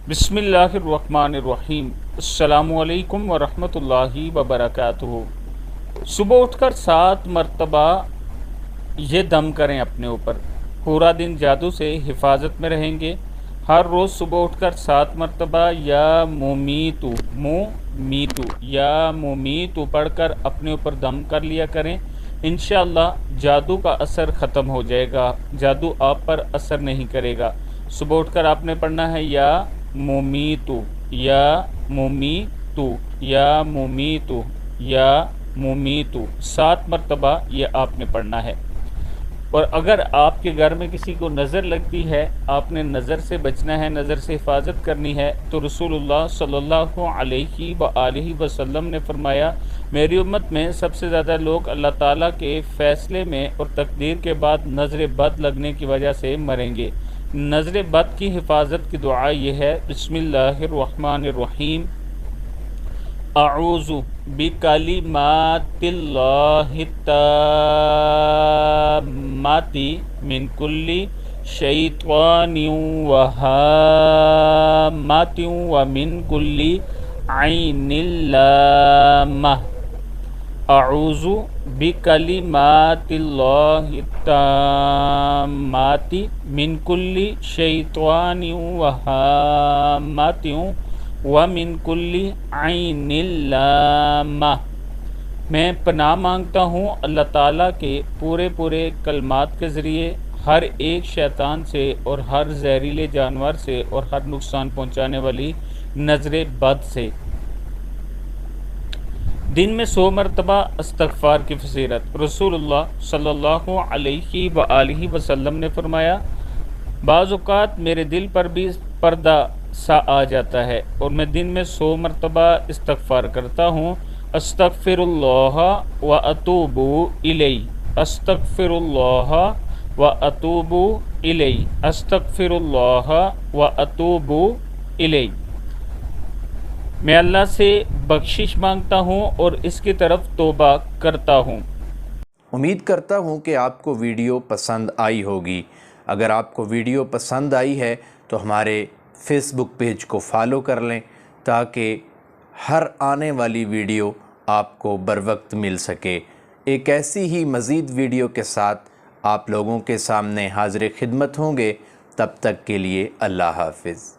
बिस्मिल्लाहिर्रहमानिर्रहीम। अस्सलामु अलैकुम वरहमतुल्लाहि वबरकातुहू। सुबह उठकर 7 मरतबा ये दम करें अपने ऊपर। पूरा दिन जादू से हिफाजत में रहेंगे। हर रोज़ सुबह उठकर 7 मरतबा या मुमीतु पढ़कर अपने ऊपर दम कर लिया करें। इंशाअल्लाह जादू का असर ख़त्म हो जाएगा, जादू आप पर असर नहीं करेगा। सुबह उठकर आपने पढ़ना है या मुमीतु या मुमीतु या मुमीतु या मुमीतु 7 मरतबा ये आपने पढ़ना है। और अगर आपके घर में किसी को नज़र लगती है, आपने नज़र से बचना है, नज़र से हिफाजत करनी है, तो रसूलुल्लाह सल्लल्लाहु अलैहि वसल्लम ने फरमाया, मेरी उम्मत में सबसे ज़्यादा लोग अल्लाह ताला के फ़ैसले में और तकदीर के बाद नज़र बद लगने की वजह से मरेंगे। नज़र बद की हिफाजत की दुआ ये है, बिस्मिल्लाहिर्रहमानिर्रहीम, अऊज़ु बिकलिमातिल्लाहि ताम्माति मिन कुल्ली शैतानिन व हाम्मातिन व मिन कुल्ली ऐनिल लाम्मah। अऊज़ु बिकलिमातिल्लाहि ताम्माति मिन कुल्ली शैतानिन व हाम्मातिन व मिन कुल्ली ऐनिल लाम्मah। मैं पनाह मांगता हूँ अल्लाह ताला के पूरे कलमात के ज़रिए हर एक शैतान से और हर जहरीले जानवर से और हर नुकसान पहुँचाने वाली नज़र बद से। दिन में 100 मरतबा इस्तग़फ़ार की फजीलत। रसूलुल्लाह सल्लल्लाहु अलैहि वसल्लम ने फरमाया, बाज़ औक़ात मेरे दिल पर भी पर्दा सा आ जाता है और मैं दिन में 100 मरतबा इस्तग़फ़ार करता हूँ। अस्तग़फ़िरुल्लाह व अतूबु इलैहि, अस्तग़फ़िरुल्लाह व अतूबु इलैहि, अस्तग़फ़िरुल्लाह व अतूबु इलैहि। मैं अल्लाह से बख्शिश मांगता हूँ और इसकी तरफ तौबा करता हूँ। उम्मीद करता हूँ कि आपको वीडियो पसंद आई होगी। अगर आपको वीडियो पसंद आई है तो हमारे फेसबुक पेज को फॉलो कर लें ताकि हर आने वाली वीडियो आपको बर वक्त मिल सके। एक ऐसी ही मज़ीद वीडियो के साथ आप लोगों के सामने हाज़िर खिदमत होंगे। तब तक के लिए अल्लाह हाफ़िज़।